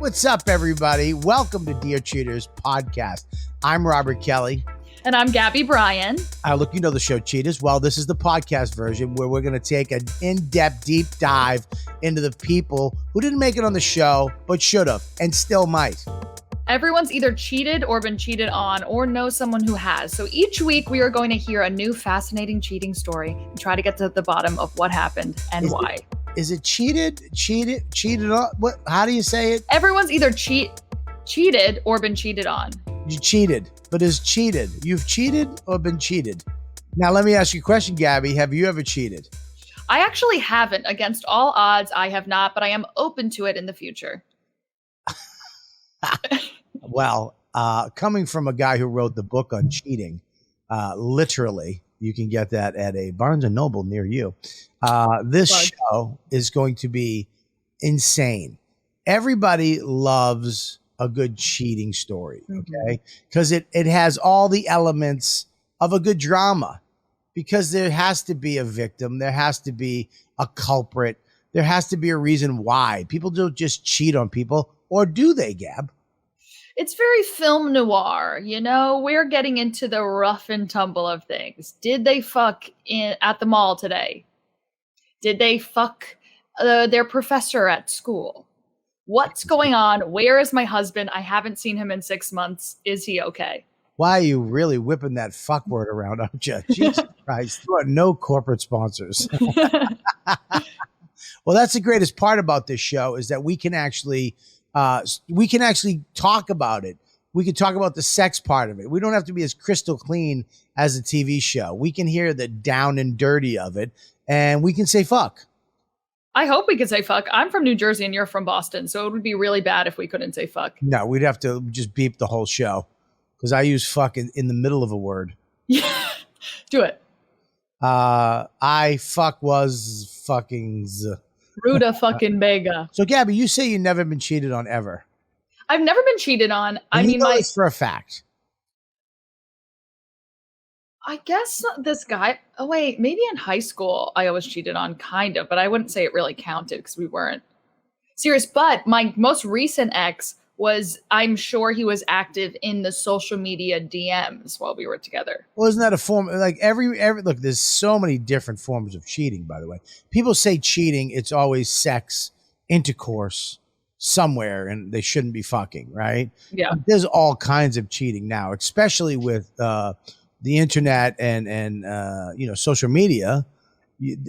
What's up, everybody? Welcome to Dear Cheaters podcast. I'm Robert Kelly. And I'm Gabby Bryan. Look, you know the show Cheaters. Well, this is the podcast version where we're going to take an in-depth, deep dive into the people who didn't make it on the show, but should have, and still might. Everyone's either cheated or been cheated on or knows someone who has. So each week we are going to hear a new fascinating cheating story and try to get to the bottom of what happened and why. Is it cheated on? What? How do you say it? Everyone's either cheated or been cheated on. You cheated, but is cheated. You've cheated or been cheated? Now, let me ask you a question, Gabby. Have you ever cheated? I actually haven't. Against all odds, I have not, but I am open to it in the future. Well, coming from a guy who wrote the book on cheating, literally, you can get that at a Barnes & Noble near you. This show is going to be insane. Everybody loves a good cheating story, okay? Because it has all the elements of a good drama. Because there has to be a victim. There has to be a culprit. There has to be a reason why. People don't just cheat on people. Or do they, Gab? It's very film noir, you know? We're getting into the rough and tumble of things. Did they fuck at the mall today? Did they fuck their professor at school? What's going on? Where is my husband? I haven't seen him in 6 months. Is he okay? Why are you really whipping that fuck word around, aren't you? Jesus Christ. You are no corporate sponsors. Well, that's the greatest part about this show is that we can actually talk about it. We can talk about the sex part of it. We don't have to be as crystal clean as a TV show. We can hear the down and dirty of it, and we can say fuck. I hope we could say fuck. I'm from New Jersey and you're from Boston, so it would be really bad if we couldn't say fuck. No, we'd have to just beep the whole show because I use fuck in the middle of a word. Yeah, do it. I fuck was fuckings. Ruda fucking Bega. So, Gabby, you say you've never been cheated on ever. I've never been cheated on. I mean, this for a fact. I guess this guy, oh wait, maybe in high school I was cheated on, kind of, but I wouldn't say it really counted because we weren't serious. But my most recent ex was, I'm sure he was active in the social media DMs while we were together. Well, isn't that a form? Like every look, there's so many different forms of cheating, by the way. People say cheating, it's always sex, intercourse somewhere, and they shouldn't be fucking, right? Yeah. There's all kinds of cheating now, especially with the internet and social media.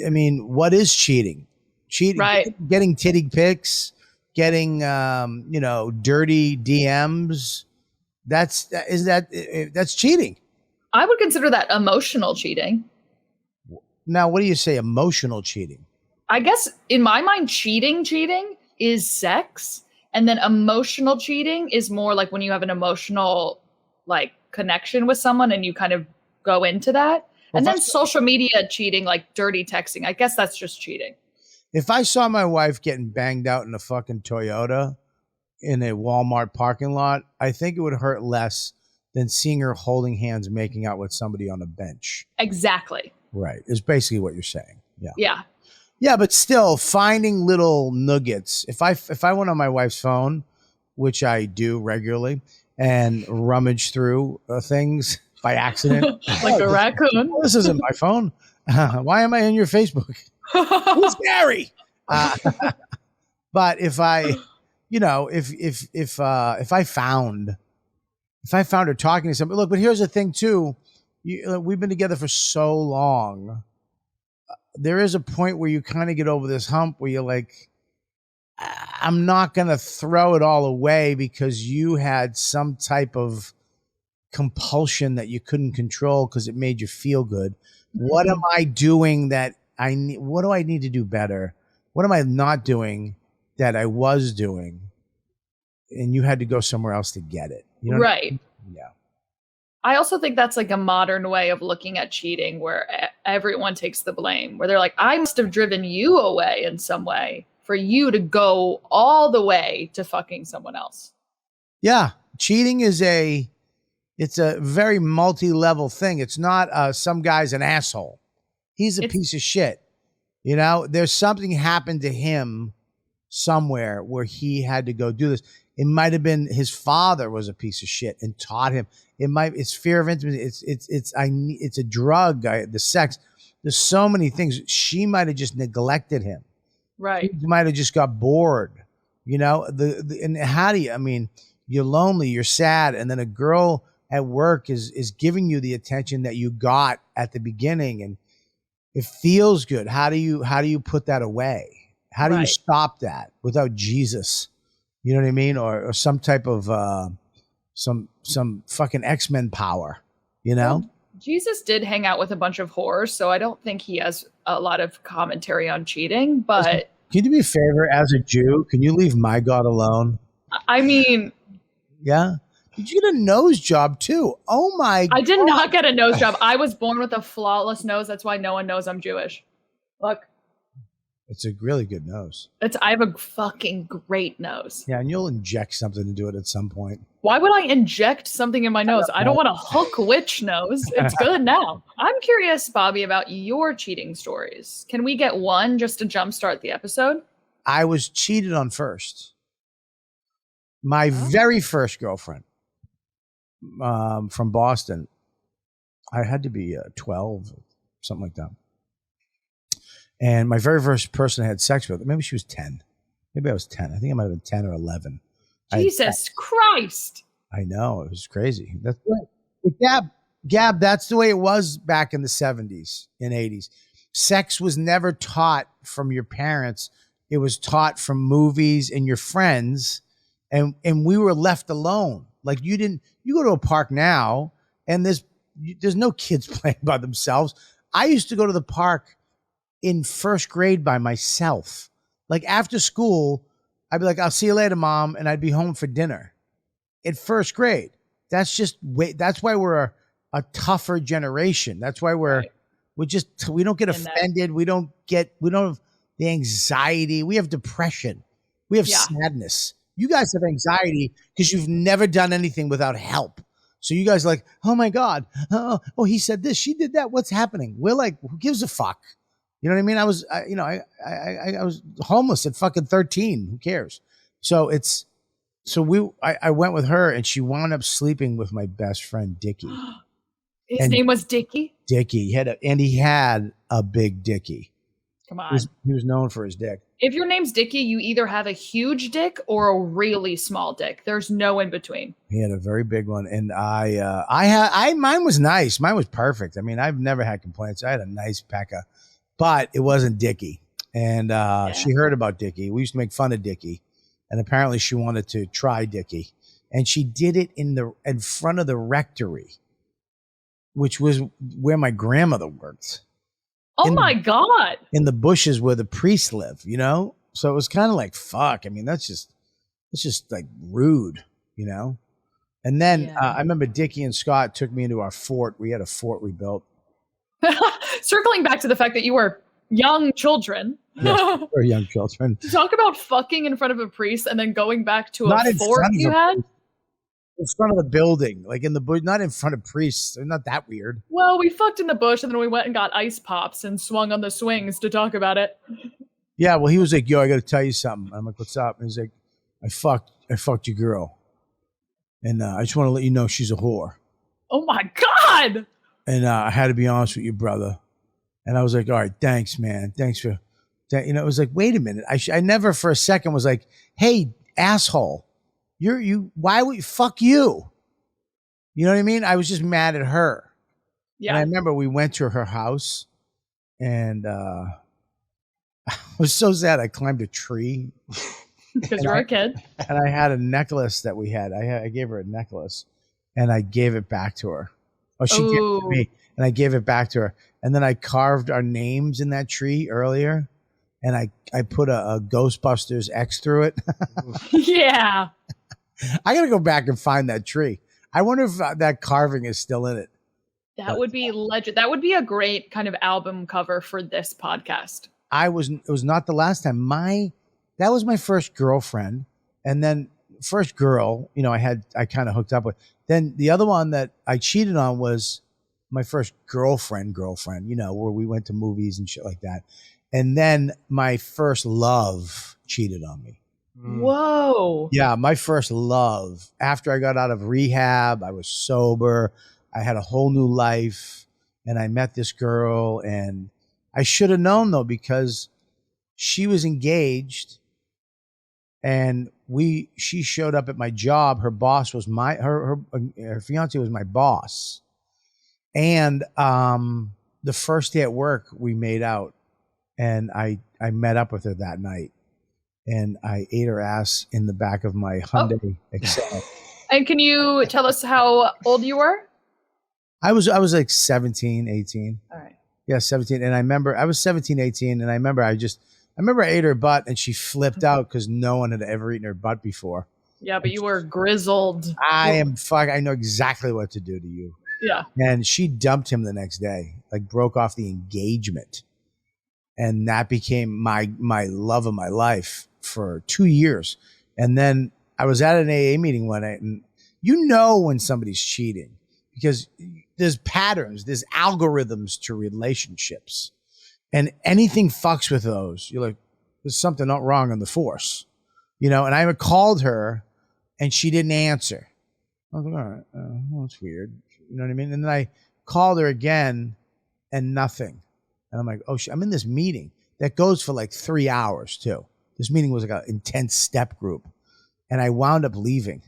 I mean, what is cheating? Cheating, right? Getting titty pics, getting dirty DMs. That's cheating. I would consider that emotional cheating. Now, what do you say? Emotional cheating? I guess in my mind, cheating is sex, and then emotional cheating is more like when you have an emotional connection with someone and you kind of go into that. Well, and then social media cheating, like dirty texting, I guess that's just cheating. If I saw my wife getting banged out in a fucking Toyota in a Walmart parking lot, I think it would hurt less than seeing her holding hands making out with somebody on a bench. Exactly. Right. Is basically what you're saying. Yeah. Yeah. Yeah, but still finding little nuggets. If I went on my wife's phone, which I do regularly, and rummage through things by accident. Like a raccoon. This isn't my phone. Why am I in your Facebook? Who's Gary? But if I, if I found her talking to somebody, look, but here's the thing too. We've been together for so long. There is a point where you kind of get over this hump where you're like, I'm not going to throw it all away because you had some type of compulsion that you couldn't control because it made you feel good. Mm-hmm. What am I doing that what do I need to do better? What am I not doing that I was doing? And you had to go somewhere else to get it. You know right. I mean? Yeah. I also think that's like a modern way of looking at cheating where everyone takes the blame, where they're like, I must have driven you away in some way for you to go all the way to fucking someone else. Yeah. Cheating is it's a very multi-level thing. It's not some guy's an asshole. He's a piece of shit. You know, there's something happened to him somewhere where he had to go do this. It might have been his father was a piece of shit and taught him. It's fear of intimacy. It's a drug. The sex. There's so many things. She might have just neglected him. Right. He might have just got bored. You know, and how do you, I mean, you're lonely, you're sad, and then a girl at work is giving you the attention that you got at the beginning, and it feels good. How do you put that away? How do you stop that without Jesus? You know what I mean? Or some type of some fucking X-Men power, you know? Well, Jesus did hang out with a bunch of whores, so I don't think he has a lot of commentary on cheating, but can you do me a favor as a Jew? Can you leave my God alone? I mean, yeah. Did you get a nose job too? Oh my God. I did not get a nose job. I was born with a flawless nose. That's why no one knows I'm Jewish. Look. It's a really good nose. I have a fucking great nose. Yeah, and you'll inject something into it at some point. Why would I inject something in my nose? I don't want a hook witch nose. It's good now. I'm curious, Bobby, about your cheating stories. Can we get one just to jumpstart the episode? I was cheated on first. My very first girlfriend from Boston. I had to be 12, something like that. And my very first person I had sex with, maybe she was 10. Maybe I was 10. I think I might have been 10 or 11. Jesus Christ. I know. It was crazy. That's right. Gab, that's the way it was back in the 70s and 80s. Sex was never taught from your parents. It was taught from movies and your friends. And we were left alone. Like you go to a park now and there's no kids playing by themselves. I used to go to the park in first grade by myself. Like after school, I'd be like, I'll see you later, Mom. And I'd be home for dinner in first grade. That's why we're a tougher generation. That's why we don't get offended. We don't have the anxiety. We have depression. We have sadness. You guys have anxiety because you've never done anything without help. So you guys are like, oh my God. Oh, he said this, she did that. What's happening? We're like, who gives a fuck? You know what I mean? I was homeless at fucking 13. Who cares? So I went with her and she wound up sleeping with my best friend, Dickie. His name was Dickie? Dickie. He had a big Dickie. Come on. He was known for his dick. If your name's Dickie, you either have a huge dick or a really small dick. There's no in between. He had a very big one. And mine was nice. Mine was perfect. I mean, I've never had complaints. I had a nice pecker. But it wasn't Dickie. And she heard about Dickie. We used to make fun of Dickie. And apparently she wanted to try Dickie. And she did it in front of the rectory, which was where my grandmother worked. Oh my God. In the bushes where the priests live, you know? So it was kind of like, fuck. I mean, that's just like rude, you know? And then I remember Dickie and Scott took me into our fort. We had a fort we built. Circling back to the fact that you were young children. Yes, we were young children. Talk about fucking in front of a priest and then going back to a fort you had. In front of the building, like in the bush, not in front of priests. They're not that weird. Well, we fucked in the bush and then we went and got ice pops and swung on the swings to talk about it. Yeah, well, he was like, yo, I got to tell you something. I'm like, what's up? And he's like, I fucked your girl. And I just want to let you know she's a whore. Oh my God. And I had to be honest with you, brother. And I was like, all right, thanks, man. Thanks for that. You know, it was like, wait a minute. I never for a second was like, hey, asshole. Why would fuck you? You know what I mean? I was just mad at her. Yeah. And I remember we went to her house and I was so sad. I climbed a tree. Because you're a kid. And I had a necklace that we had. I gave her a necklace and I gave it back to her. Oh, she gave it to me and I gave it back to her. And then I carved our names in that tree earlier. And I put a Ghostbusters X through it. Yeah. I got to go back and find that tree. I wonder if that carving is still in it. That would be legend. That would be a great kind of album cover for this podcast. It was not the last time. That was my first girlfriend. And then first girl, you know, I kind of hooked up with. Then the other one that I cheated on was my first girlfriend, you know, where we went to movies and shit like that. And then my first love cheated on me. Whoa. Yeah, my first love. After I got out of rehab, I was sober. I had a whole new life, and I met this girl, and I should have known though, because she was engaged, and she showed up at my job. Her boss was her fiance was my boss, and the first day at work we made out, and I met up with her that night. And I ate her ass in the back of my Hyundai Excel. And can you tell us how old you were? I was like 17, 18. All right. Yeah, 17. And I remember I was 17, 18. And I remember I ate her butt, and she flipped out because no one had ever eaten her butt before. Yeah, but you were grizzled. I know exactly what to do to you. Yeah. And she dumped him the next day, like broke off the engagement. And that became my love of my life for 2 years. And then I was at an AA meeting one night, and you know when somebody's cheating because there's patterns, there's algorithms to relationships, and anything fucks with those. You're like, there's something not wrong on the force, And I called her, and she didn't answer. I was like, all right, well, that's weird. You know what I mean? And then I called her again, and nothing. And I'm like, oh, I'm in this meeting that goes for like 3 hours too. This meeting was like an intense step group. And I wound up leaving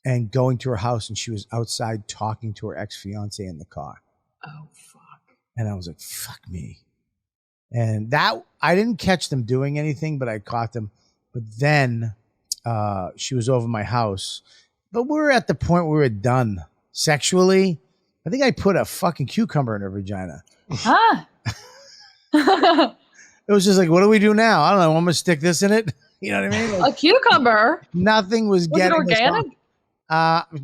and going to her house, and she was outside talking to her ex-fiance in the car. Oh, fuck. And I was like, fuck me. And that, I didn't catch them doing anything, but I caught them. But then she was over my house. But we were at the point where we were done sexually. I think I put a fucking cucumber in her vagina. Huh? It was just like, what do we do now? I don't know. I'm gonna stick this in it. You know what I mean? Like, A cucumber? nothing was getting. Was it organic?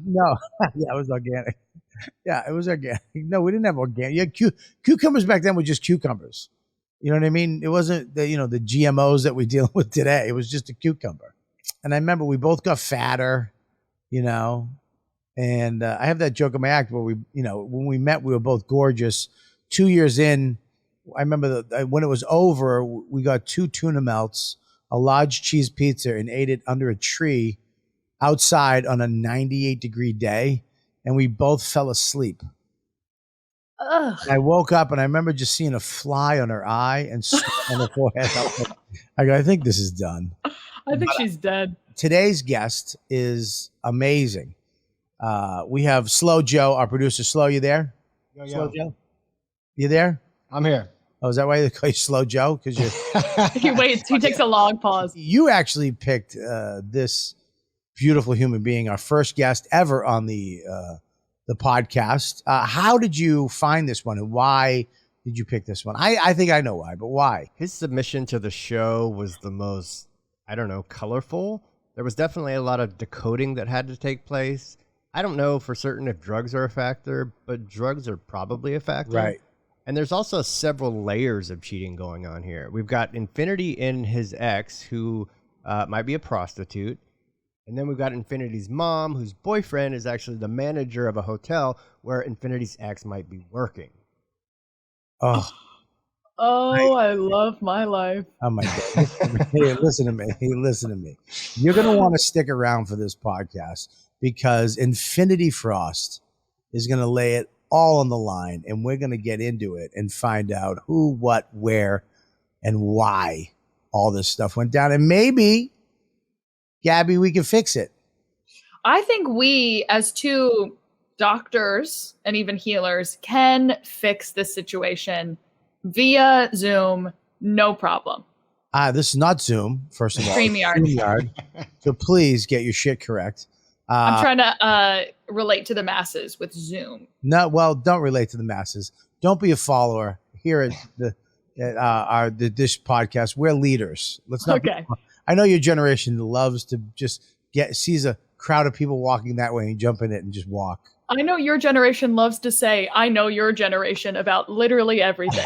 No. Yeah, it was organic. Yeah, it was organic. No, we didn't have organic. Yeah, cucumbers back then were just cucumbers. You know what I mean? It wasn't the GMOs that we deal with today. It was just a cucumber. And I remember we both got fatter. And I have that joke in my act where when we met, we were both gorgeous. 2 years in, I remember when it was over, we got 2 tuna melts, a large cheese pizza, and ate it under a tree outside on a 98-degree day, and we both fell asleep. Ugh. I woke up, and I remember just seeing a fly on her eye and on her forehead. I think this is done. I think she's dead. Today's guest is amazing. We have Slow Joe, our producer. Slow, you there? Yo. Slow Joe? You there? I'm here. Oh, is that why they call you Slow Joe? Because He waits. He takes a long pause. You actually picked this beautiful human being, our first guest ever on the podcast. How did you find this one, and why did you pick this one? I think I know why, but why? His submission to the show was the most, colorful. There was definitely a lot of decoding that had to take place. I don't know for certain if drugs are a factor, but drugs are probably a factor. Right. And there's also several layers of cheating going on here. We've got Infinity and his ex, who might be a prostitute. And then we've got Infinity's mom, whose boyfriend is actually the manager of a hotel where Infinity's ex might be working. Oh, I love my life. oh my God. Hey, listen to me. You're going to want to stick around for this podcast because Infinity Frost is going to lay it all on the line, and we're going to get into it and find out who, what, where, and why all this stuff went down. And maybe, Gabby, we can fix it. I think we, as 2 doctors and even healers, can fix this situation via Zoom, no problem. This is not Zoom, first of all. StreamYard. So please get your shit correct. I'm trying to relate to the masses with Zoom. No, well, don't relate to the masses. Don't be a follower here at the Dish podcast. We're leaders. Let's not. Okay. I know your generation loves to just sees a crowd of people walking that way and jump in it and just walk. I know your generation loves to say, I know your generation about literally everything.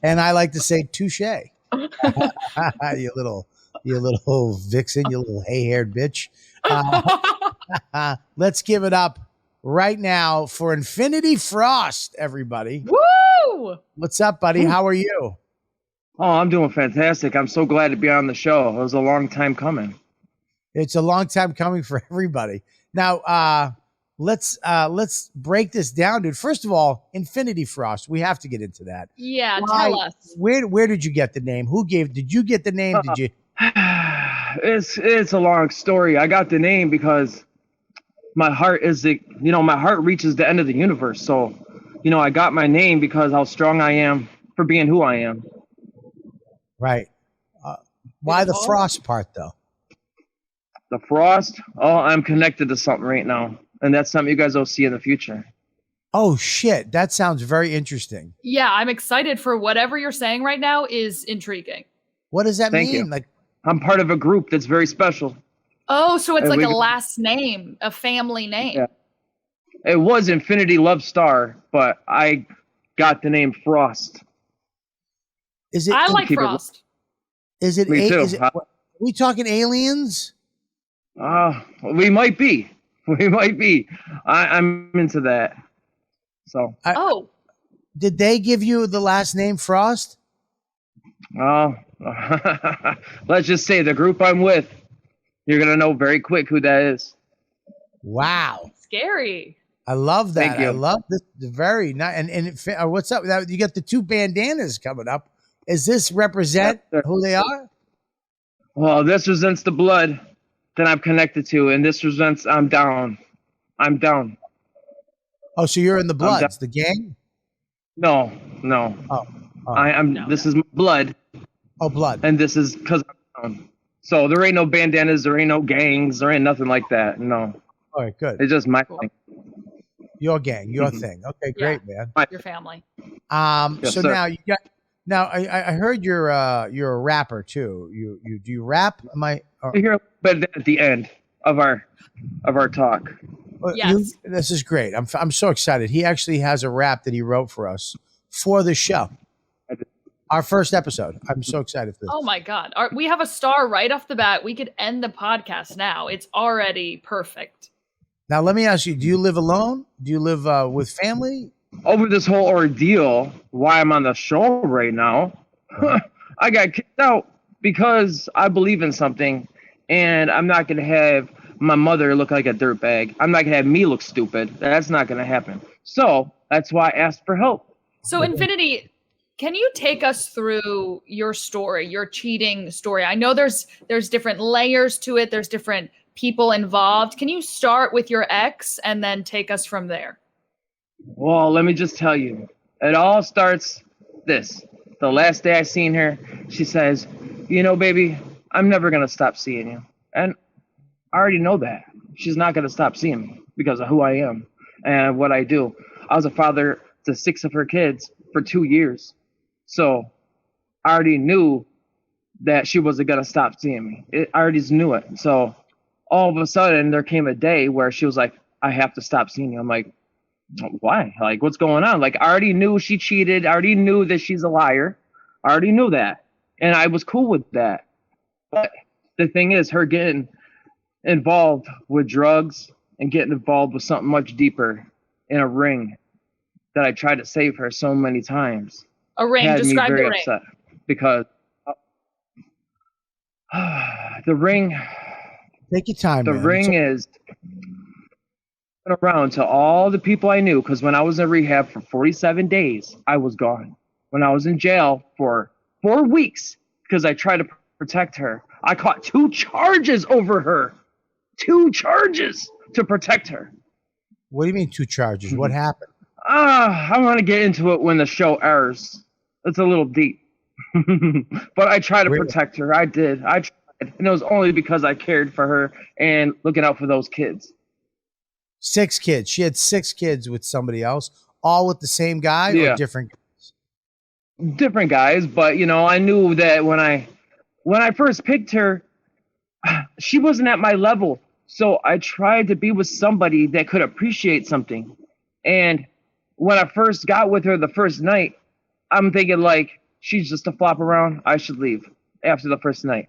And I like to say touche. You little vixen, you little hay-haired bitch. Let's give it up right now for Infinity Frost, everybody. Woo! What's up, buddy? How are you? Oh, I'm doing fantastic. I'm so glad to be on the show. It was a long time coming. It's a long time coming for everybody. Now, let's break this down, dude. First of all, Infinity Frost. We have to get into that. Yeah, Why- tell us. Where did you get the name? Did you get the name? Did you? It's a long story. I got the name because my heart my heart reaches the end of the universe. So, I got my name because how strong I am for being who I am. Right. Why the Beautiful. Frost part though? The Frost. Oh, I'm connected to something right now, and that's something you guys will see in the future. Oh shit, that sounds very interesting. Yeah, I'm excited for whatever you're saying right now is intriguing. What does that Thank mean? you. Like, I'm part of a group that's very special. Oh, so it's And like we- a last name, a family name. Yeah. It was Infinity Love Star, but I got the name Frost. is it? I like keep it- Frost. Is it? Me too. Is it? Are we talking aliens? We might be. We might be. I'm into that. So, Oh, Did they give you the last name Frost? let's just say the group I'm with, you're going to know very quick who that is. Wow, scary. I love that. Thank you. I love this. Very nice. What's up? Now, you got the two bandanas coming up. Is this represent Yeah. who they are? Well, this represents the blood that I'm connected to, and this represents I'm down. I'm down. Oh, so you're in the down. Bloods, the gang? No. Oh, I'm. No. This is my blood, blood. and this is because I'm down. So there ain't no bandanas, there ain't no gangs, there ain't nothing like that. No, All right, good. it's just my Cool. thing. Your gang, your Mhm. thing. Okay, great, man. Your family. Yes, So sir. now you got. Now I heard you're a rapper too. You do you rap? Am I? Or, Here, but at the end of our talk. Yes. This is great. I'm so excited. He actually has a rap that he wrote for us for the show. Our first episode. I'm so excited for this. Oh my God. We have a star right off the bat. We could end the podcast now. It's already perfect. Now let me ask you: do you live alone? Do you live with family? Over this whole ordeal, why I'm on the show right now, I got kicked out because I believe in something, and I'm not gonna have my mother look like a dirtbag. I'm not gonna have me look stupid. That's not gonna happen. So that's why I asked for help. So, Infinity, can you take us through your story, your cheating story? I know there's different layers to it. There's different people involved. Can you start with your ex and then take us from there? Well, let me just tell you, it all starts this. The last day I seen her, she says, baby, I'm never going to stop seeing you. And I already know that. She's not going to stop seeing me because of who I am and what I do. I was a father to 6 of her kids for 2 years. So I already knew that she wasn't going to stop seeing me. I already knew it. So all of a sudden, there came a day where she was like, I have to stop seeing you. I'm like, why? Like, what's going on? Like, I already knew she cheated. I already knew that she's a liar. I already knew that. And I was cool with that. But the thing is, her getting involved with drugs and getting involved with something much deeper in a ring that I tried to save her so many times A ring. had me Describe the very ring. upset. Because the ring Take your time. The man. ring is around to all the people I knew, because when I was in rehab for 47 days, I was gone. When I was in jail for 4 weeks, because I tried to protect her, I caught 2 charges over her. 2 charges to protect her. What do you mean 2 charges? What happened? I want to get into it when the show airs. It's a little deep. But I tried to Really? protect her. I did. I tried. And it was only because I cared for her and looking out for those kids. 6 kids. She had 6 kids with somebody else, all with the same guy or Yeah. different. Different guys, but I knew that when I first picked her, she wasn't at my level. So I tried to be with somebody that could appreciate something. And when I first got with her the first night, I'm thinking like, she's just a flop around. I should leave after the first night.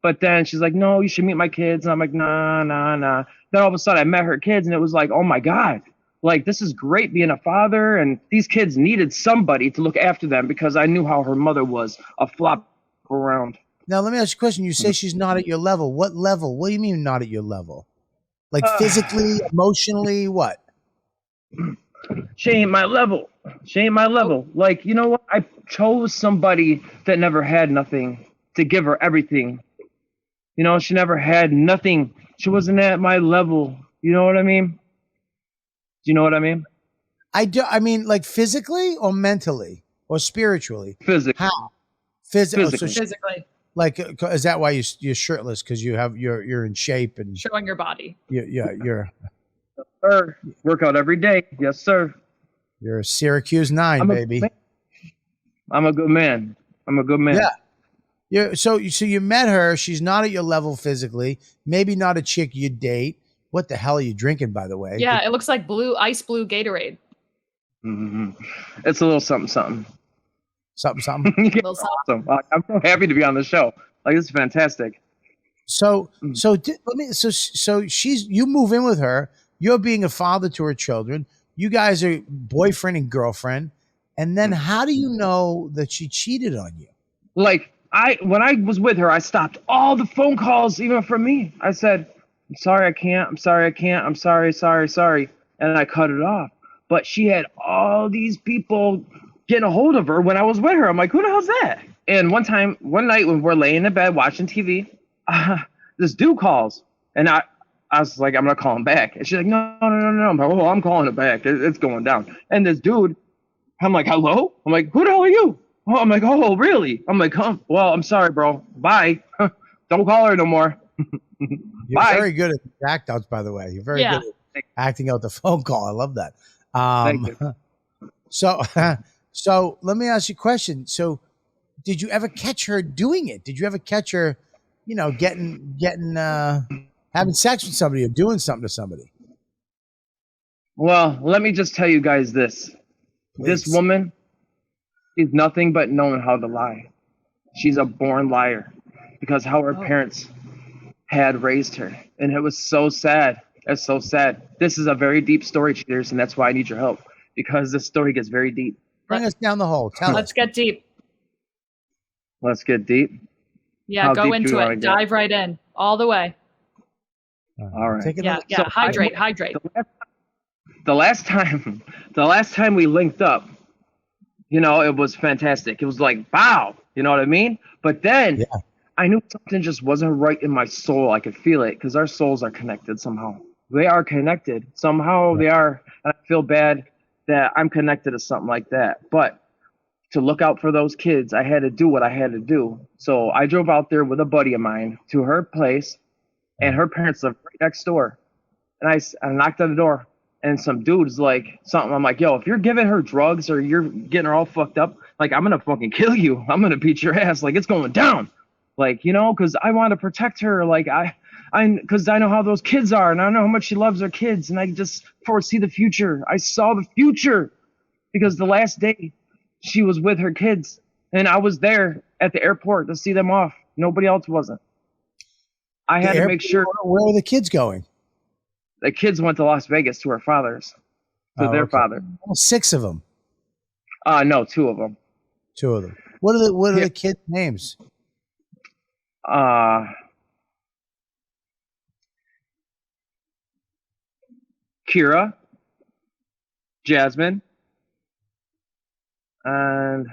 But then she's like, no, you should meet my kids. And I'm like, nah. Then all of a sudden I met her kids and it was like, oh my God, Like, this is great being a father, and these kids needed somebody to look after them because I knew how her mother was, a flop around. Now, let me ask you a question. You say she's not at your level. What level? What do you mean not at your level? Like physically, emotionally, what? She ain't my level. She ain't my level. Like, you know what? I chose somebody that never had nothing to give her everything. You know, she never had nothing. She wasn't at my level. You know what I mean? Do you know what I mean? I do. I mean, like physically or mentally or spiritually? Physically. How? Physically. Physically. Physically Like, is that why you're shirtless? Because you're in shape and showing your body. you're Sir, work out every day. Yes, sir. you're a Syracuse 9, baby. I'm a good man. I'm a good man. Yeah. So you met her. She's not at your level physically. Maybe not a chick you date. What the hell are you drinking, by the way? Yeah, it looks like ice blue Gatorade. Mm-hmm. It's a little something, something. Something. Little something. Awesome. I'm so happy to be on the show. Like, this is fantastic. So she's you move in with her. You're being a father to her children. You guys are boyfriend and girlfriend. And then how do you know that she cheated on you? Like, when I was with her, I stopped all the phone calls, even from me. I said, I'm sorry, I can't. I'm sorry, I can't. I'm sorry. And I cut it off. But she had all these people getting a hold of her when I was with her. I'm like, who the hell's that? And one night when we're laying in bed watching TV, this dude calls. And I was like, I'm going to call him back. And she's like, no. I'm like, oh, I'm calling it back. It's going down. And this dude, I'm like, hello? I'm like, who the hell are you? Oh, I'm like, oh, really? I'm like, well, I'm sorry, bro. Bye. Don't call her no more. You're Bye. very good at the act outs, by the way. You're very good at acting out the phone call. I love that. Thank you. So let me ask you a question. So did you ever catch her doing it? Did you ever catch her, getting having sex with somebody or doing something to somebody? Well, let me just tell you guys this. Please. This woman is nothing but knowing how to lie. She's a born liar because how her parents had raised her. And it was so sad. It's so sad. This is a very deep story, cheaters, and that's why I need your help, because this story gets very deep. Bring us down the hole. Tell Let's us. get deep. Let's get deep. Yeah, How go deep do into you wanna it. go? Dive right in. All the way. All right. Take it Yeah, up. yeah. So hydrate. The last time we linked up, it was fantastic. It was like, wow, you know what I mean? But then I knew something just wasn't right in my soul. I could feel it because our souls are connected somehow. They are connected. Somehow they are. And I feel bad that I'm connected to something like that. But to look out for those kids, I had to do what I had to do. So I drove out there with a buddy of mine to her place, and her parents live right next door. And I knocked on the door, and some dude's like something. I'm like, yo, if you're giving her drugs or you're getting her all fucked up, like, I'm going to fucking kill you. I'm going to beat your ass. Like, it's going down. Like, because I want to protect her. Like, because I know how those kids are, and I know how much she loves her kids, and I just foresee the future. I saw the future because the last day she was with her kids, and I was there at the airport to see them off. Nobody else wasn't. I had to make sure. Where are the kids going? The kids went to Las Vegas to her father's, to their father. Well, 6 of them. No, 2 of them. 2 of them. What are the kids' names? Kira, Jasmine, and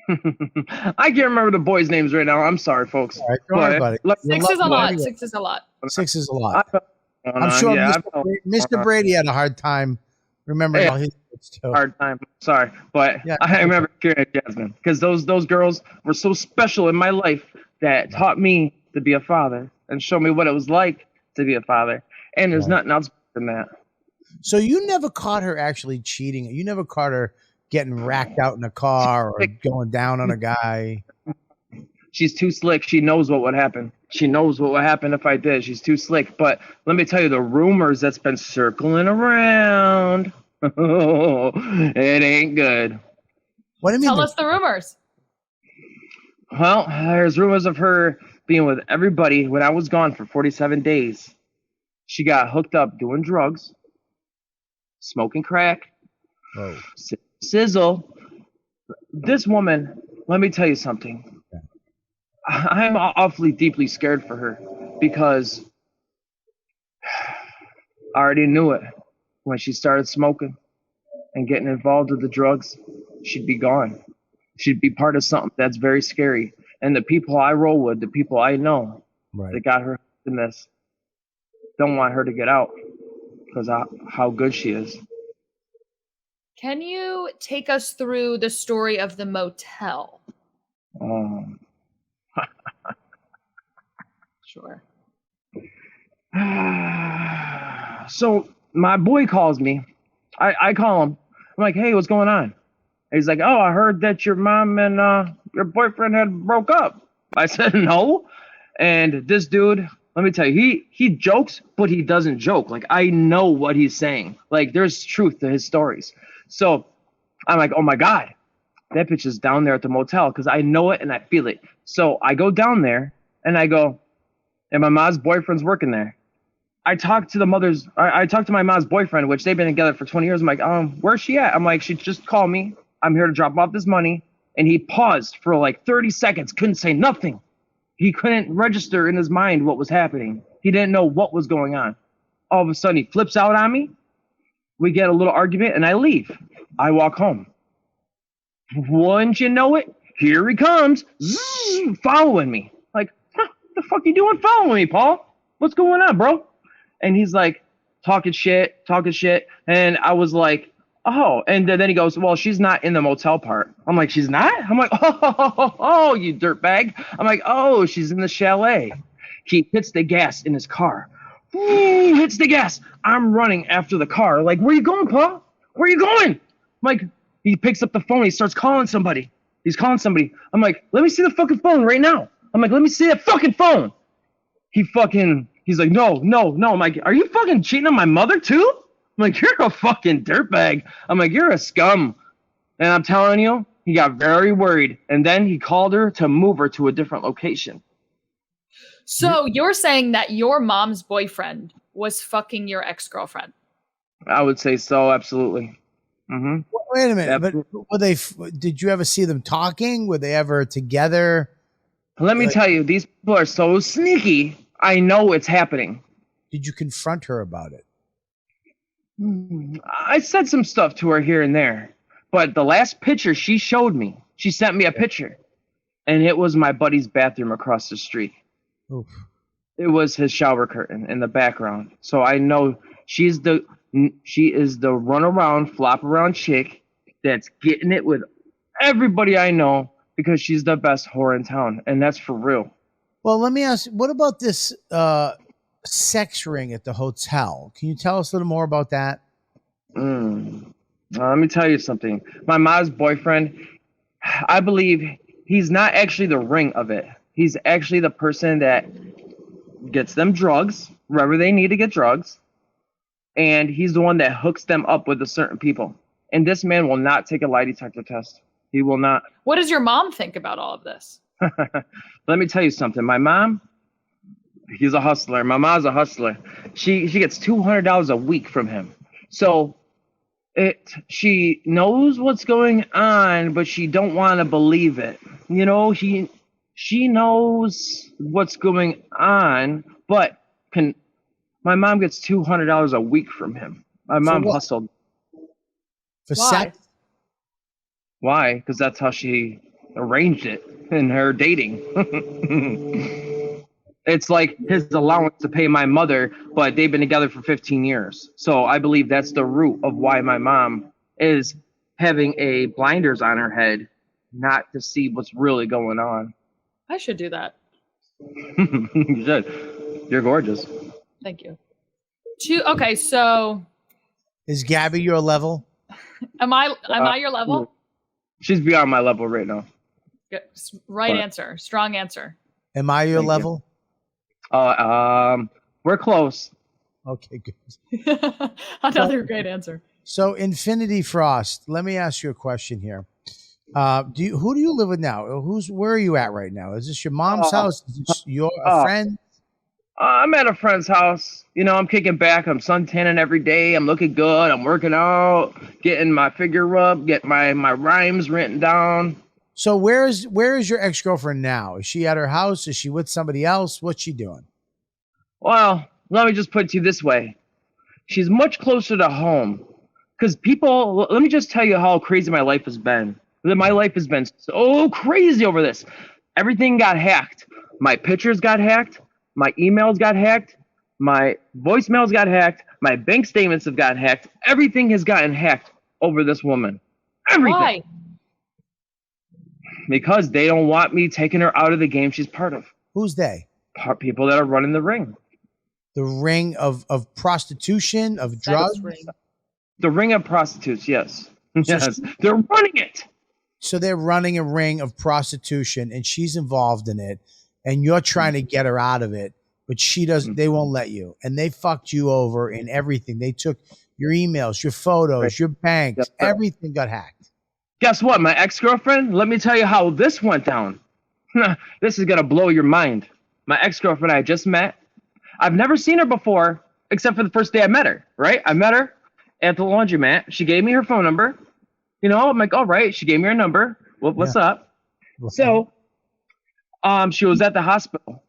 I can't remember the boys' names right now. I'm sorry, folks. All right, don't worry about it. 6 is a lot. 6 is a lot. 6 is a lot. I'm sure Mr. Brady had a hard time remembering all his kids too. Hard time. Sorry, but I remember Kira and Jasmine because those girls were so special in my life that taught me to be a father and showed me what it was like to be a father. And there's nothing else than that. So you never caught her actually cheating. You never caught her getting racked out in a car or going down on a guy. She's too slick. She knows what would happen. She knows what would happen if I did. She's too slick. But let me tell you, the rumors that's been circling around, it ain't good. What do you mean? Tell us the rumors. Well, there's rumors of her being with everybody when I was gone for 47 days. She got hooked up doing drugs. smoking crack, Whoa. sizzle. This woman, let me tell you something. I'm awfully deeply scared for her because I already knew it. When she started smoking and getting involved with the drugs, she'd be gone. She'd be part of something that's very scary. And the people I roll with, the people I know that got her in this, don't want her to get out because of how good she is. Can you take us through the story of the motel? Sure. So my boy calls me. I call him. I'm like, hey, what's going on? And he's like, oh, I heard that your mom and your boyfriend had broke up. I said, no. And this dude, let me tell you, he jokes, but he doesn't joke. Like, I know what he's saying. Like, there's truth to his stories. So I'm like, oh my God, that bitch is down there at the motel because I know it and I feel it. So I go down there and I go, and my mom's boyfriend's working there. I talked to my mom's boyfriend, which they've been together for 20 years. I'm like, where's she at? I'm like, she just called me. I'm here to drop off this money. And he paused for like 30 seconds, couldn't say nothing. He couldn't register in his mind what was happening. He didn't know what was going on. All of a sudden, he flips out on me. We get a little argument, and I leave. I walk home. Wouldn't you know it, here he comes, zzz, following me. Like, what the fuck you doing following me, Paul? What's going on, bro? And he's like, talking shit. And I was like, oh. And then he goes, well, she's not in the motel part. I'm like, she's not? I'm like, oh, you dirtbag. I'm like, oh, she's in the chalet. He hits the gas in his car. He hits the gas. I'm running after the car. Like, where you going, Paul? Where you going? I'm like, he picks up the phone. He starts calling somebody. He's calling somebody. I'm like, let me see the fucking phone right now. I'm like, let me see that fucking phone. He's like, no. I'm like, are you fucking cheating on my mother too? I'm like, you're a fucking dirtbag. I'm like, you're a scum. And I'm telling you, he got very worried. And then he called her to move her to a different location. So you're saying that your mom's boyfriend was fucking your ex-girlfriend? I would say so, absolutely. Mm-hmm. Wait a minute, but were they? Did you ever see them talking? Were they ever together? Let me tell you, these people are so sneaky. I know it's happening. Did you confront her about it? I said some stuff to her here and there, but the last picture she showed me, she sent me a picture, and it was my buddy's bathroom across the street. Oof. It was his shower curtain in the background. So I know she is the run around, flop around chick that's getting it with everybody I know because she's the best whore in town, and that's for real. Well, let me ask, what about this sex ring at the hotel? Can you tell us a little more about that? Let me tell you something. My mom's boyfriend, I believe he's not actually the ring of it. He's actually the person that gets them drugs, wherever they need to get drugs. And he's the one that hooks them up with a certain people. And this man will not take a lie detector test. He will not. What does your mom think about all of this? Let me tell you something. My mom, he's a hustler. My mom's a hustler. She gets $200 a week from him. So she knows what's going on, but she don't want to believe it. You know, she knows what's going on, but my mom gets $200 a week from him. My mom hustled. For sex? Why? Because that's how she arranged it in her dating. It's like his allowance to pay my mother, but they've been together for 15 years. So I believe that's the root of why my mom is having a blinders on her head, not to see what's really going on. I should do that. You should. You're gorgeous. Thank you. Okay, so is Gabby your level? Am I your level? She's beyond my level right now. Good. Right answer. Strong answer. Am I your level? We're close. Okay, good. Another great answer. So, Infinity Frost, let me ask you a question here. Who do you live with now? Where are you at right now? Is this your mom's house? Is this a friend? I'm at a friend's house. You know, I'm kicking back. I'm suntanning every day. I'm looking good. I'm working out, getting my figure up, get my rhymes written down. So where is your ex-girlfriend now? Is she at her house? Is she with somebody else? What's she doing? Well, let me just put it to you this way. She's much closer to home. Because people, let me just tell you how crazy my life has been. My life has been so crazy over this. Everything got hacked. My pictures got hacked. My emails got hacked. My voicemails got hacked. My bank statements have gotten hacked. Everything has gotten hacked over this woman. Everything. Why? Because they don't want me taking her out of the game she's part of. Who's they? People that are running the ring. The ring of prostitution, of drugs? Ring. The ring of prostitutes, yes. Yes, they're running it. So they're running a ring of prostitution and she's involved in it and you're trying to get her out of it, but she doesn't, they won't let you. And they fucked you over in everything. They took your emails, your photos, your banks, everything got hacked. Guess what? My ex-girlfriend, let me tell you how this went down. This is going to blow your mind. My ex-girlfriend I just met, I've never seen her before except for the first day I met her, right? I met her at the laundromat. She gave me her phone number. You know, I'm like, all right. She gave me her number. Well, what's up? So, she was at the hospital,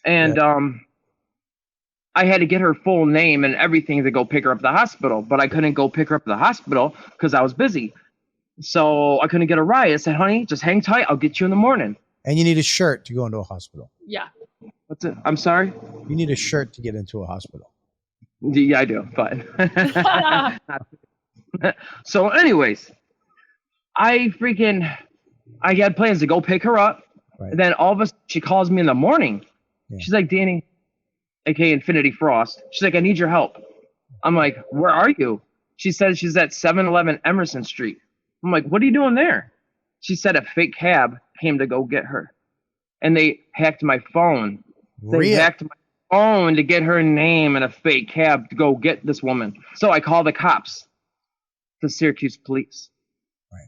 and I had to get her full name and everything to go pick her up at the hospital, but I couldn't go pick her up at the hospital because I was busy. So I couldn't get a ride. I said, honey, just hang tight. I'll get you in the morning. And you need a shirt to go into a hospital. Yeah. What's it? I'm sorry? You need a shirt to get into a hospital. Yeah, I do. Fine. So anyways, I had plans to go pick her up. Right. And then all of a sudden she calls me in the morning. Yeah. She's like, Danny, aka Infinity Frost. She's like, I need your help. I'm like, where are you? She said she's at 711 Emerson Street. I'm like, what are you doing there? She said a fake cab came to go get her. And they hacked my phone. They hacked my phone to get her name and a fake cab to go get this woman. So I called the cops, the Syracuse police. Right.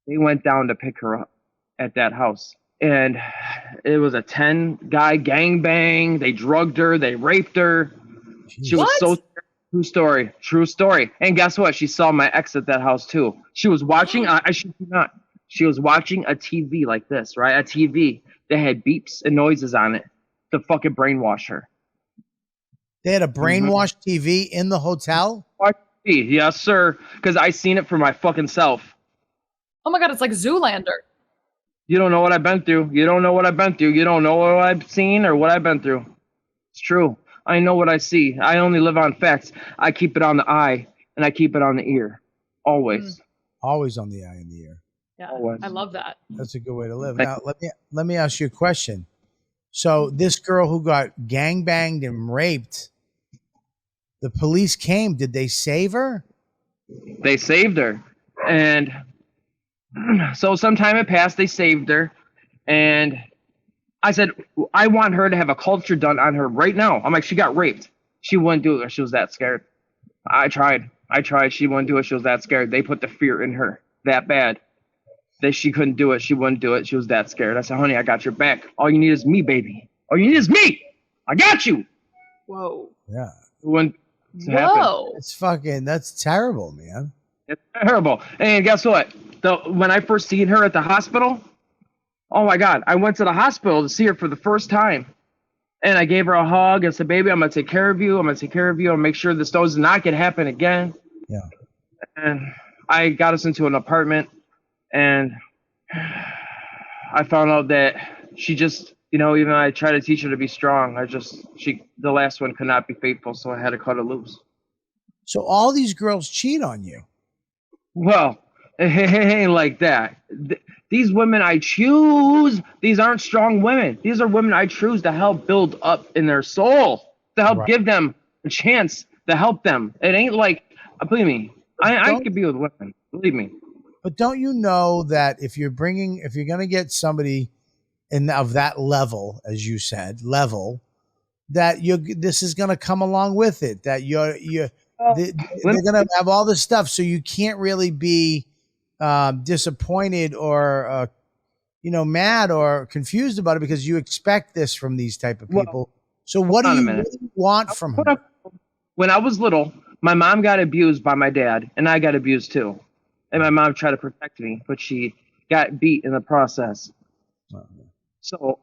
They went down to pick her up at that house. And it was a 10-guy gangbang. They drugged her. They raped her. Jeez. She was so true story. And guess what? She saw my ex at that house too. She was watching. I should not. She was watching a TV like this, right? A TV that had beeps and noises on it to fucking brainwash her. They had a brainwash TV in the hotel? Yes, sir. Because I seen it for my fucking self. Oh my God, it's like Zoolander. You don't know what I've been through. You don't know what I've been through. You don't know what I've seen or what I've been through. It's true. I know what I see. I only live on facts. I keep it on the eye and I keep it on the ear. Always. Always on the eye and the ear. Yeah, always. I love that. That's a good way to live. Now, let me ask you a question. So this girl who got gangbanged and raped, the police came. Did they save her? They saved her. And so some time had passed. They saved her. And I said, I want her to have a culture done on her right now. I'm like, she got raped. She wouldn't do it. She was that scared. I tried. She wouldn't do it. She was that scared. They put the fear in her that bad that she couldn't do it. She wouldn't do it. She was that scared. I said, honey, I got your back. All you need is me, baby. All you need is me. I got you. Whoa. Yeah. Whoa. That's terrible, man. It's terrible. And guess what? When I first seen her at the hospital, oh my God, I went to the hospital to see her for the first time. And I gave her a hug and said, baby, I'm going to take care of you. I'm going to take care of you. I'll make sure this does not get happen again. Yeah. And I got us into an apartment and I found out that she just, even I tried to teach her to be strong. The last one could not be faithful. So I had to cut her loose. So all these girls cheat on you. Well, it ain't like that. These women I choose, these aren't strong women. These are women I choose to help build up in their soul, to help give them a chance to help them. It ain't like, believe me, I could be with women, believe me. But don't you know that if you're going to get somebody of that level, as you said, that this is going to come along with it, that they're going to have all this stuff. So you can't really be disappointed or mad or confused about it because you expect this from these type of people. So what do Hold on a you minute. really want from her? When I was little, my mom got abused by my dad, and I got abused too. And my mom tried to protect me, but she got beat in the process. So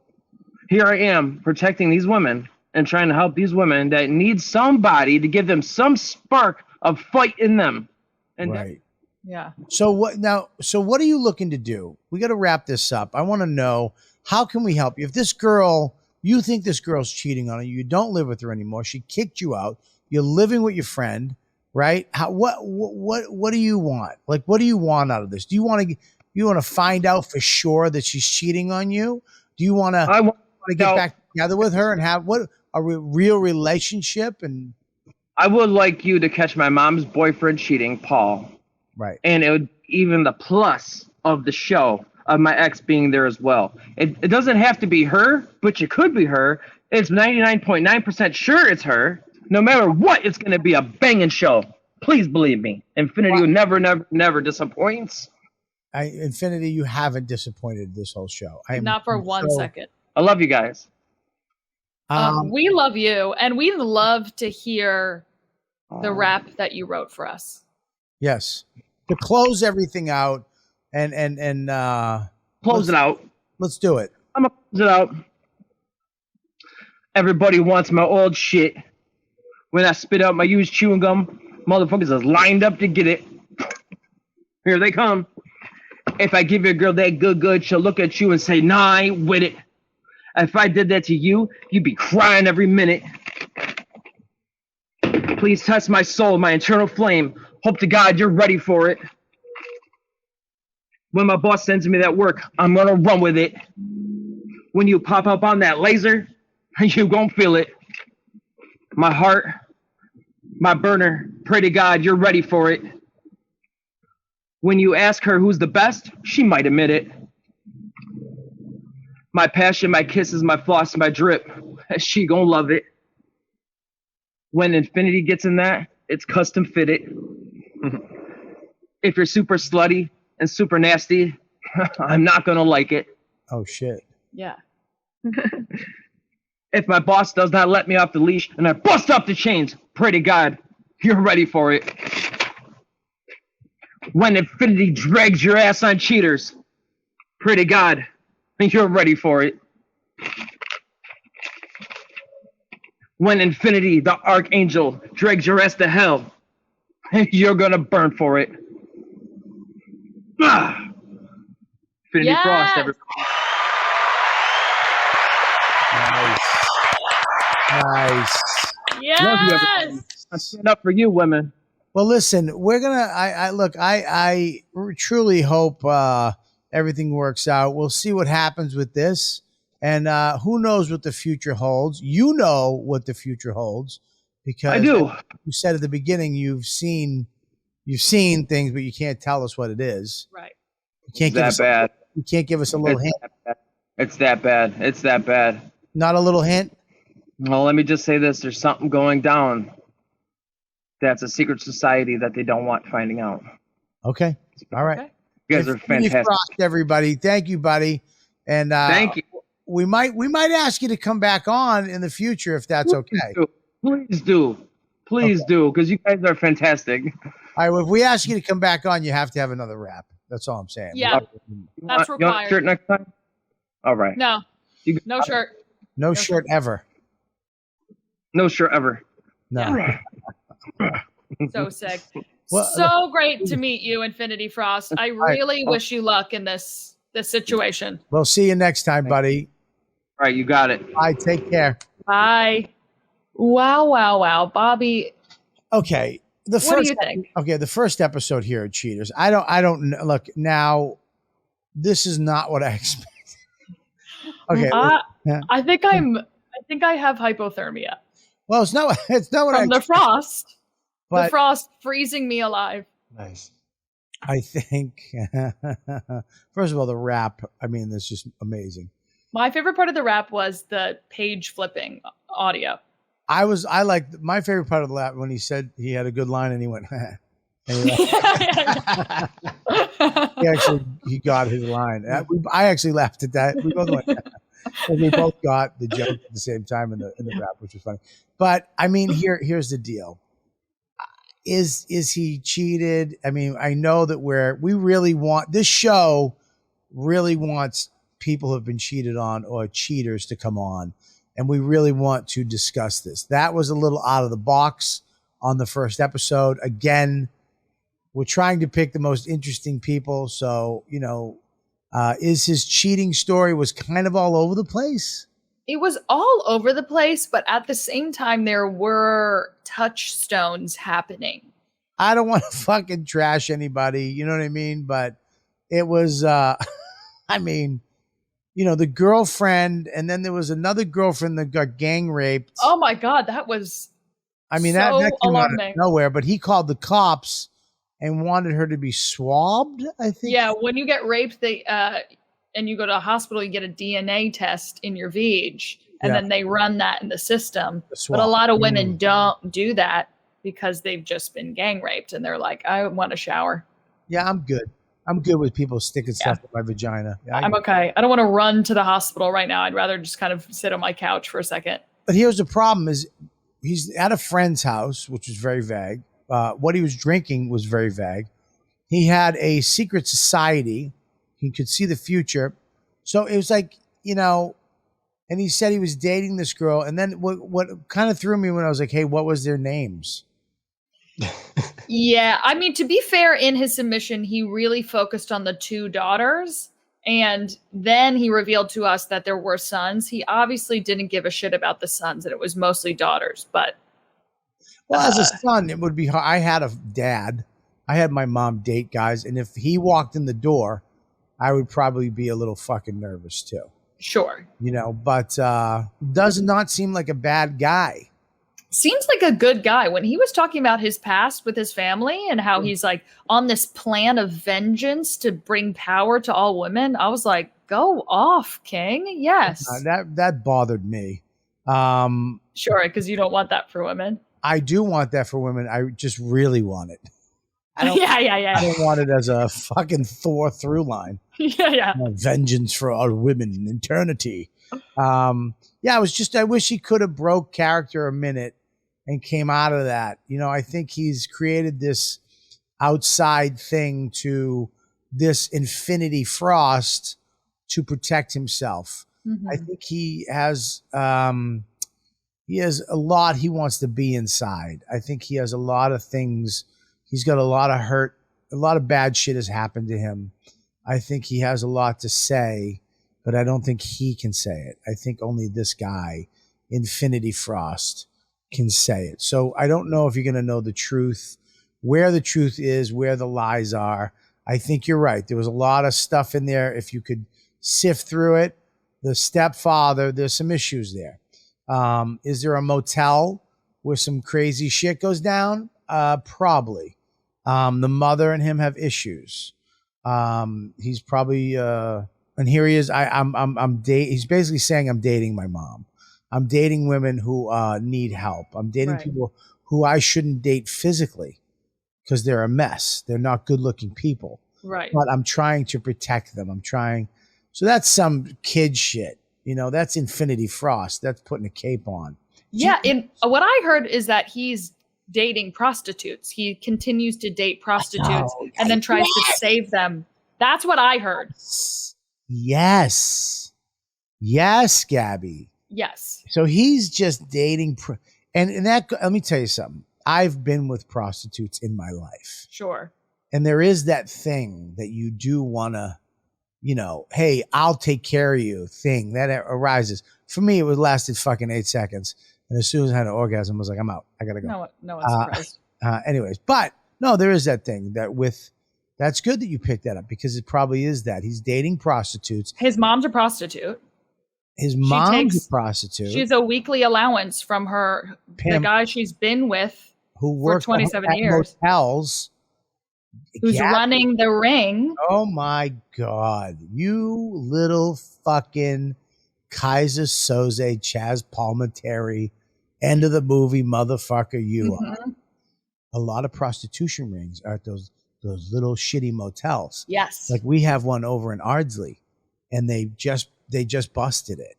here I am protecting these women and trying to help these women that need somebody to give them some spark of fight in them. And Right. Yeah. So what now? So what are you looking to do? We got to wrap this up. I want to know, how can we help you? If this girl, you think this girl's cheating on you don't live with her anymore. She kicked you out. You're living with your friend, right? What do you want? Like, what do you want out of this? Do you want to find out for sure that she's cheating on you? Do you want I want to get back together with her and have a real relationship? And I would like you to catch my mom's boyfriend cheating, Paul. right. And it would even the plus of the show of my ex being there as well. It doesn't have to be her, but it could be her. It's 99.9% sure it's her. No matter what, it's going to be a banging show. Please believe me. Infinity never disappoints. Infinity, you haven't disappointed this whole show. Not for 1 second. I love you guys. We love you, and we'd love to hear the rap that you wrote for us. Yes. To close everything out and Close it out. Let's do it. I'm going to close it out. Everybody wants my old shit. When I spit out my used chewing gum, motherfuckers is lined up to get it. Here they come. If I give your girl that good, she'll look at you and say, nah, I ain't with it. If I did that to you, you'd be crying every minute. Please test my soul, my internal flame. Hope to God you're ready for it. When my boss sends me that work, I'm gonna run with it. When you pop up on that laser, you gon' feel it. My heart, my burner, pray to God you're ready for it. When you ask her who's the best, she might admit it. My passion, my kisses, my floss, my drip, she gon' love it. When Infinity gets in that, it's custom fitted. If you're super slutty and super nasty, I'm not gonna like it. Oh shit. Yeah. If my boss does not let me off the leash and I bust off the chains, pray to God, you're ready for it. When Infinity drags your ass on cheaters, pray to God, you're ready for it. When Infinity, the Archangel, drags your ass to hell, you're gonna burn for it. Infinity Yes! Frost, everybody. Nice. Yes. Love you, everybody. I stand up for you, women. Well, listen, we're gonna. I truly hope everything works out. We'll see what happens with this, and who knows what the future holds. You know what the future holds because I do. You said at the beginning you've seen things, but you can't tell us what it is. Right. You can't give That us bad. You can't give us a little hint. It's that bad. It's that bad. Not a little hint. Well, let me just say this. There's something going down. That's a secret society that they don't want finding out. Okay. All right. Okay. You guys are Infinity fantastic. Frost, everybody. Thank you, buddy. And Thank you. We might ask you to come back on in the future if that's okay. Please do. Please do, because you guys are fantastic. All right. Well, if we ask you to come back on, you have to have another rap. That's all I'm saying. Yeah. That's You want a required. shirt next time? All right. No. You- No shirt. No shirt ever. No shirt ever. No. So sick. Well, So great to meet you, Infinity Frost. I really wish you luck in this situation. We'll see you next time, buddy. All right, you got it. Bye. Take care. Bye. Wow. Bobby, Okay. what do you think? Okay, the first episode here at Cheaters. I don't know. Look, now this is not what I expected. Okay. Yeah. I think I have hypothermia Well, it's not what I from the frost. But The frost freezing me alive. Nice. I think first of all, the rap, I mean, that's just amazing. My favorite part of the rap was the page flipping audio. I like my favorite part of the rap when he said he had a good line and he went, and he got his line. I actually laughed at that. We both went, And we both got the joke at the same time in the rap, which was funny. But I mean, here's the deal. Is he cheated? I mean, I know that we really want this show really wants people who have been cheated on or cheaters to come on, and we really want to discuss this. That was a little out of the box on the first episode. Again, we're trying to pick the most interesting people. So, is his cheating story was kind of all over the place? It was all over the place, but at the same time, there were touchstones happening. I don't want to fucking trash anybody, you know what I mean? But it was, I mean, the girlfriend, and then there was another girlfriend that got gang raped. Oh my God, that was that came alarming. out of nowhere, but he called the cops and wanted her to be swabbed, I think. Yeah, when you get raped, and you go to a hospital, you get a DNA test in your veg, and then they run that in the system. But a lot of women don't do that because they've just been gang raped, and they're like, I want a shower. Yeah, I'm good. I'm good with people sticking stuff in my vagina. Yeah, I'm okay. I don't want to run to the hospital right now. I'd rather just kind of sit on my couch for a second. But here's the problem is he's at a friend's house, which is very vague. What he was drinking was very vague. He had a secret society. He could see the future. So it was like, and he said he was dating this girl. And then what kind of threw me when I was like, hey, what was their names? Yeah. I mean, to be fair, in his submission, he really focused on the two daughters. And then he revealed to us that there were sons. He obviously didn't give a shit about the sons, and it was mostly daughters. But well, as a son, it would be hard. I had a dad. I had my mom date guys. And if he walked in the door, I would probably be a little fucking nervous too. Sure. But does not seem like a bad guy. Seems like a good guy. When he was talking about his past with his family and how he's like on this plan of vengeance to bring power to all women, I was like, go off, King. Yes. That bothered me. Sure, because you don't want that for women. I do want that for women. I just really want it. Yeah. I don't want it as a fucking Thor through line. Yeah. Vengeance for all women in eternity. I wish he could have broke character a minute and came out of that. I think he's created this outside thing to this Infinity Frost to protect himself. Mm-hmm. I think he has a lot he wants to be inside. I think he has a lot of things. He's got a lot of hurt. A lot of bad shit has happened to him. I think he has a lot to say, but I don't think he can say it. I think only this guy, Infinity Frost, can say it. So I don't know if you're going to know the truth, where the truth is, where the lies are. I think you're right. There was a lot of stuff in there. If you could sift through it, the stepfather, there's some issues there. Is there a motel where some crazy shit goes down? Probably. The mother and him have issues. He's probably, and here he is. He's basically saying I'm dating my mom. I'm dating women who need help. I'm dating people who I shouldn't date physically because they're a mess. They're not good looking people. Right. But I'm trying to protect them. So that's some kid shit. That's Infinity Frost. That's putting a cape on. Yeah. What I heard is that he's dating prostitutes. He continues to date prostitutes and then tries to save them. That's what I heard. Yes, Gabby. Yes. So he's just dating. And that, let me tell you something. I've been with prostitutes in my life. Sure. And there is that thing that you do want to, hey, I'll take care of you thing that arises. For me, it lasted fucking 8 seconds. And as soon as I had an orgasm, I was like, I'm out. I got to go. No one's surprised. Anyways, but no, there is that thing that's good that you picked that up because it probably is that. He's dating prostitutes. His mom's a prostitute. His mom's a prostitute. She's a weekly allowance from the guy she's been with who works for 27 years. Hotels. Who's running the ring. Oh my God. You little fucking Kaiser Soze, Chaz Palminteri, end of the movie motherfucker you are. A lot of prostitution rings are at those little shitty motels. Yes. Like we have one over in Ardsley and they just busted it.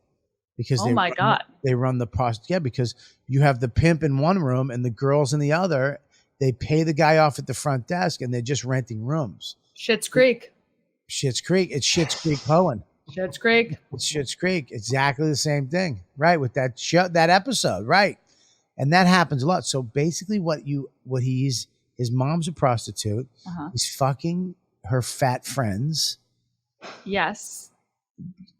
because Oh my God. they run the prostitute. Yeah, because you have the pimp in one room and the girls in the other. They pay the guy off at the front desk and they're just renting rooms. Schitt's Creek. Schitt's Creek. It's Schitt's Creek Cohen. Schitt's Creek. It's Schitt's Creek. Exactly the same thing, right? With that that episode, right? And that happens a lot. So basically, his mom's a prostitute. He's fucking her fat friends. Yes.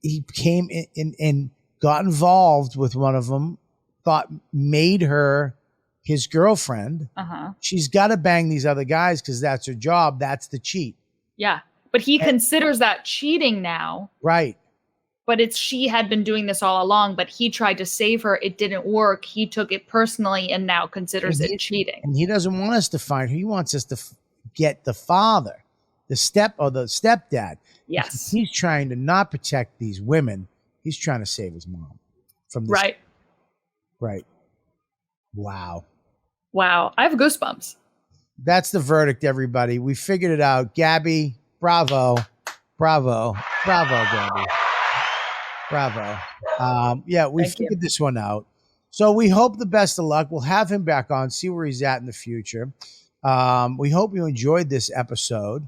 He came in and got involved with one of them. Made her his girlfriend. She's got to bang these other guys because that's her job. That's the cheat. Yeah. But he considers that cheating now. Right. But she had been doing this all along, but he tried to save her. It didn't work. He took it personally and now considers it cheating. And he doesn't want us to find her. He wants us to get the father, the stepdad. Yes. He's trying to not protect these women. He's trying to save his mom from this. Right. Right. Wow. I have goosebumps. That's the verdict, everybody. We figured it out. Gabby, bravo, Gabby. Bravo. Yeah, we figured this one out. So we hope the best of luck. We'll have him back on, see where he's at in the future. We hope you enjoyed this episode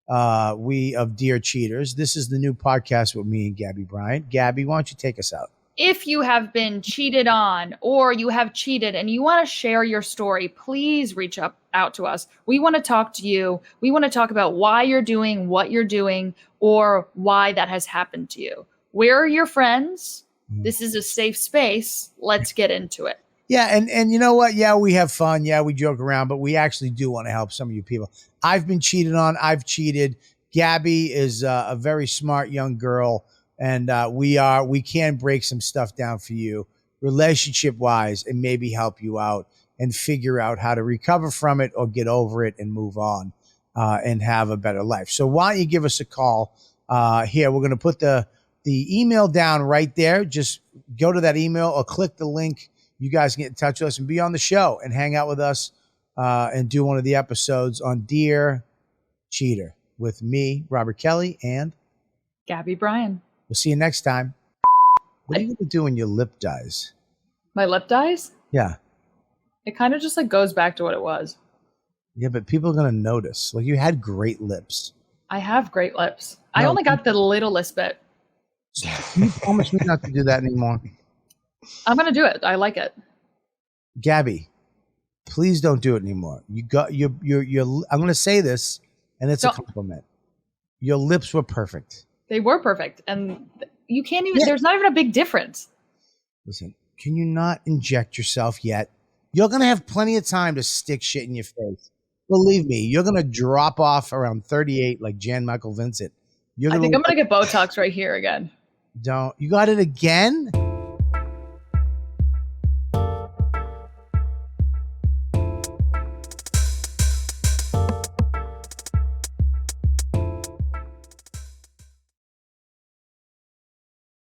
of Dear Cheaters. This is the new podcast with me and Gabby Bryant. Gabby, why don't you take us out? If you have been cheated on or you have cheated and you want to share your story, please reach out to us. We want to talk to you. We want to talk about why you're doing what you're doing or why that has happened to you. We're your friends. This is a safe space. Let's get into it. Yeah, and you know what? Yeah, we have fun. Yeah, we joke around, but we actually do want to help some of you people. I've been cheated on. I've cheated. Gabby is a very smart young girl, and we can break some stuff down for you, relationship-wise, and maybe help you out and figure out how to recover from it or get over it and move on and have a better life. So why don't you give us a call? Here, we're going to put the email down right there. Just go to that email or click the link. You guys can get in touch with us and be on the show and hang out with us and do one of the episodes on Dear Cheater with me, Robert Kelly, and Gabby Bryan. We'll see you next time. What are you going to do when your lip dies? My lip dies? Yeah. It kind of just like goes back to what it was. Yeah, but people are going to notice. Like, you had great lips. I have great lips. I only got the littlest bit. Can you promise me not to do that anymore? I'm going to do it. I like it. Gabby, please don't do it anymore. I'm going to say this, and it's a compliment. Your lips were perfect. They were perfect. And you can't even, there's not even a big difference. Listen, can you not inject yourself yet? You're going to have plenty of time to stick shit in your face. Believe me, you're going to drop off around 38 like Jan Michael Vincent. I think I'm going to get Botox right here again. You got it again?